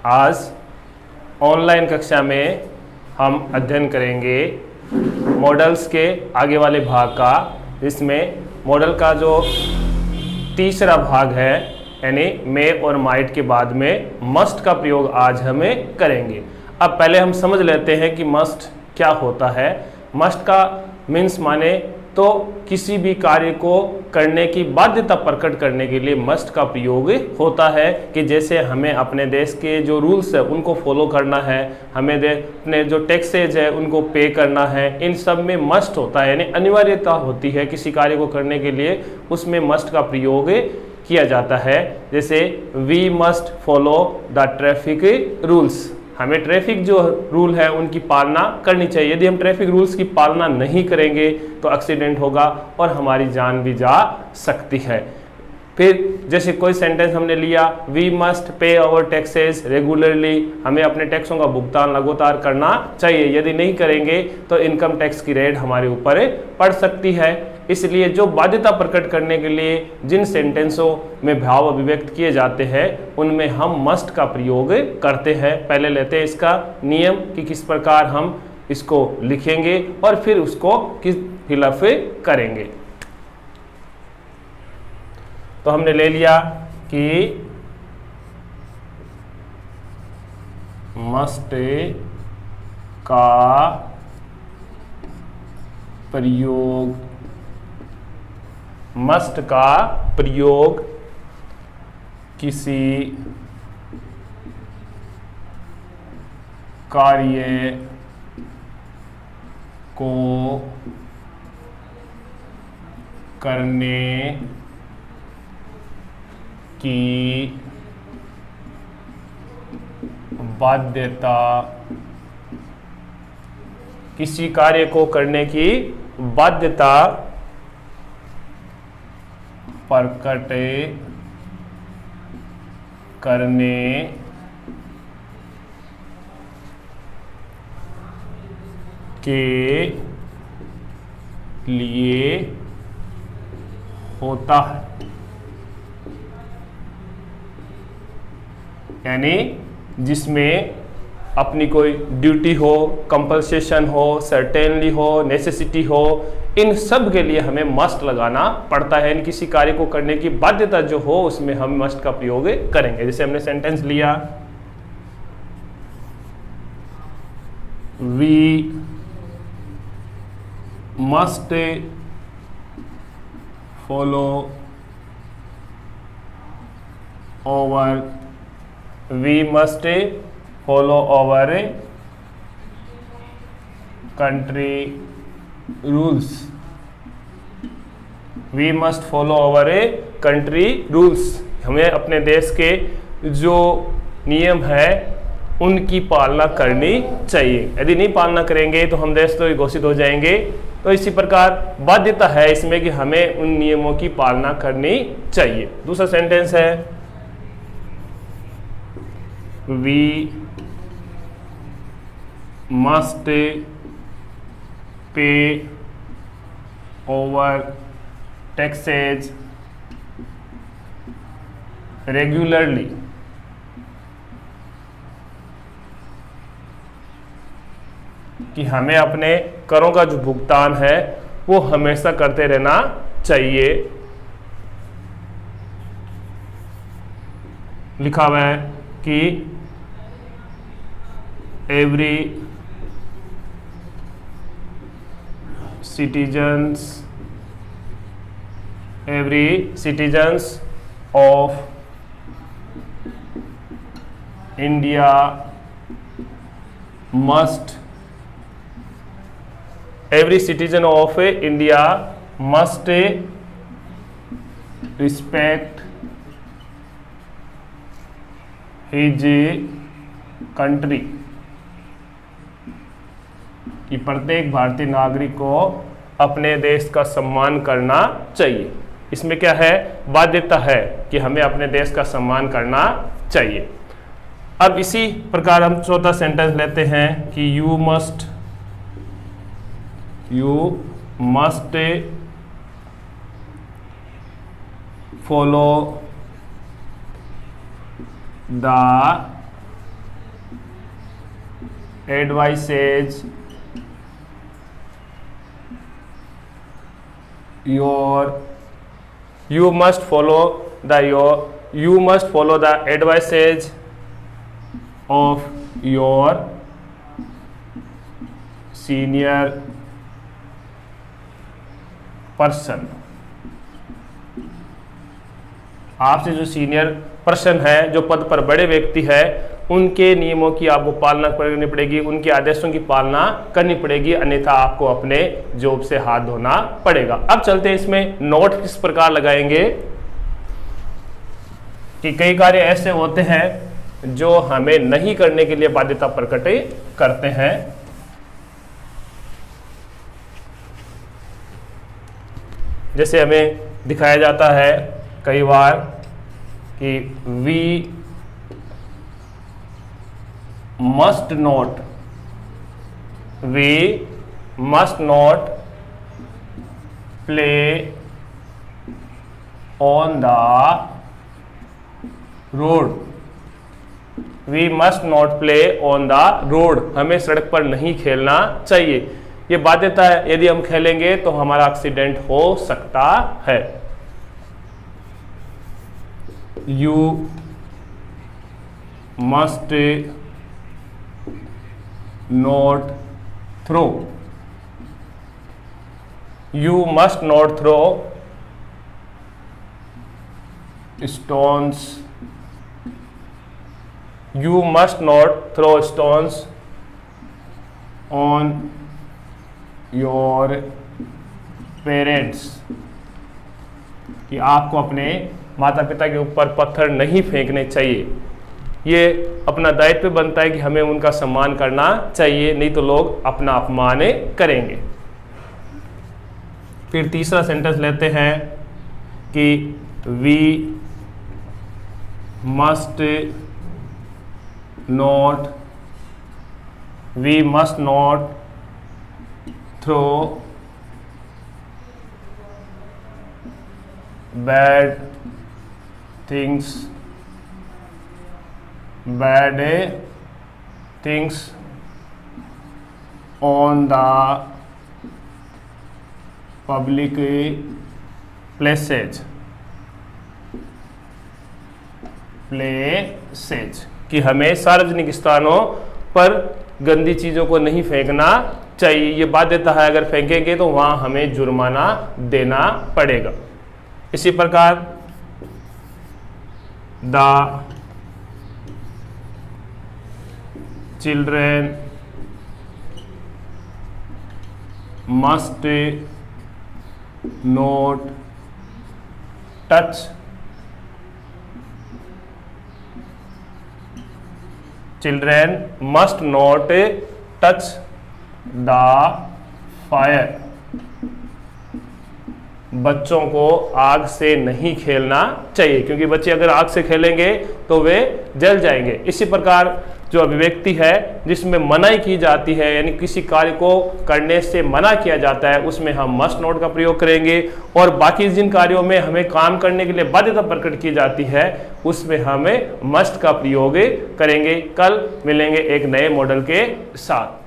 आज ऑनलाइन कक्षा में हम अध्ययन करेंगे मॉडल्स के आगे वाले भाग का, जिसमें मॉडल का जो तीसरा भाग है यानी मे और माइट के बाद में मस्ट का प्रयोग आज हमें करेंगे। अब पहले हम समझ लेते हैं कि मस्ट क्या होता है। मस्ट का मीन्स माने तो किसी भी कार्य को करने की बाध्यता प्रकट करने के लिए मस्ट का प्रयोग होता है कि जैसे हमें अपने देश के जो रूल्स है उनको फॉलो करना है, हमें अपने जो टैक्सेज है उनको पे करना है, इन सब में मस्ट होता है यानी अनिवार्यता होती है किसी कार्य को करने के लिए, उसमें मस्ट का प्रयोग किया जाता है। जैसे we must follow the traffic rules, हमें ट्रैफिक जो रूल है उनकी पालना करनी चाहिए। यदि हम ट्रैफिक रूल्स की पालना नहीं करेंगे तो एक्सीडेंट होगा और हमारी जान भी जा सकती है। फिर जैसे कोई सेंटेंस हमने लिया, we must pay our taxes regularly, हमें अपने टैक्सों का भुगतान लगातार करना चाहिए, यदि नहीं करेंगे तो इनकम टैक्स की रेट हमारे ऊपर पड़ सकती है। इसलिए जो बाध्यता प्रकट करने के लिए जिन सेंटेंसों में भाव अभिव्यक्त किए जाते हैं उनमें हम मस्ट का प्रयोग करते हैं। पहले लेते हैं इसका नियम कि किस प्रकार हम इसको लिखेंगे और फिर उसको किस फिलअप करेंगे। तो हमने ले लिया कि मस्ट का प्रयोग, मस्ट का प्रयोग किसी कार्य को करने की बाध्यता, किसी कार्य को करने की बाध्यता प्रकट करने के लिए होता है, यानी जिसमें अपनी कोई ड्यूटी हो, कंपल्सेशन हो, सर्टेनली हो, नेसेसिटी हो, इन सब के लिए हमें मस्ट लगाना पड़ता है। यानी किसी कार्य को करने की बाध्यता जो हो उसमें हम मस्ट का प्रयोग करेंगे। जैसे हमने सेंटेंस लिया, we must follow our, we must follow our country rules, we must follow our country rules, हमें अपने देश के जो नियम है उनकी पालना करनी चाहिए। यदि नहीं पालना करेंगे तो हम देशद्रोही घोषित हो जाएंगे। तो इसी प्रकार बाध्यता है इसमें कि हमें उन नियमों की पालना करनी चाहिए। दूसरा सेंटेंस है, we must pay our taxes regularly, कि हमें अपने करों का जो भुगतान है वो हमेशा करते रहना चाहिए। लिखा हुआ है कि every citizens of India must, every citizen of India must respect his country, कि प्रत्येक भारतीय नागरिक को अपने देश का सम्मान करना चाहिए। इसमें क्या है, बाध्यता है कि हमें अपने देश का सम्मान करना चाहिए। अब इसी प्रकार हम चौथा सेंटेंस लेते हैं कि you must follow the advises you must follow the advices of your senior person। आपसे जो सीनियर पर्सन है, जो पद पर बड़े व्यक्ति है, उनके नियमों की आपको पालना करनी पड़ेगी, उनके आदेशों की पालना करनी पड़ेगी, अन्यथा आपको अपने जॉब से हाथ धोना पड़ेगा। अब चलते हैं इसमें नोट किस प्रकार लगाएंगे कि कई कार्य ऐसे होते हैं जो हमें नहीं करने के लिए बाध्यता प्रकट करते हैं। जैसे हमें दिखाया जाता है कई बार कि we must not play on the road. We must not play on the road, हमें सड़क पर नहीं खेलना चाहिए। ये बाध्यता है, यदि हम खेलेंगे तो हमारा एक्सीडेंट हो सकता है। You must not throw, you must not throw stones, you must not throw stones on your parents, कि आपको अपने माता पिता के ऊपर पत्थर नहीं फेंकने चाहिए। ये अपना दायित्व बनता है कि हमें उनका सम्मान करना चाहिए, नहीं तो लोग अपना अपमान करेंगे। फिर तीसरा सेंटेंस लेते हैं कि we must not throw bad things on the public places, कि हमें सार्वजनिक स्थानों पर गंदी चीज़ों को नहीं फेंकना चाहिए। ये बाध्यता है, अगर फेंकेंगे तो वहाँ हमें जुर्माना देना पड़ेगा। इसी प्रकार the children must not touch, children must not touch the fire, बच्चों को आग से नहीं खेलना चाहिए, क्योंकि बच्चे अगर आग से खेलेंगे तो वे जल जाएंगे। इसी प्रकार जो अभिव्यक्ति है जिसमें मनाही की जाती है, यानी किसी कार्य को करने से मना किया जाता है, उसमें हम मस्ट नॉट का प्रयोग करेंगे, और बाकी जिन कार्यों में हमें काम करने के लिए बाध्यता प्रकट की जाती है उसमें हमें मस्ट का प्रयोग करेंगे। कल मिलेंगे एक नए मॉडल के साथ।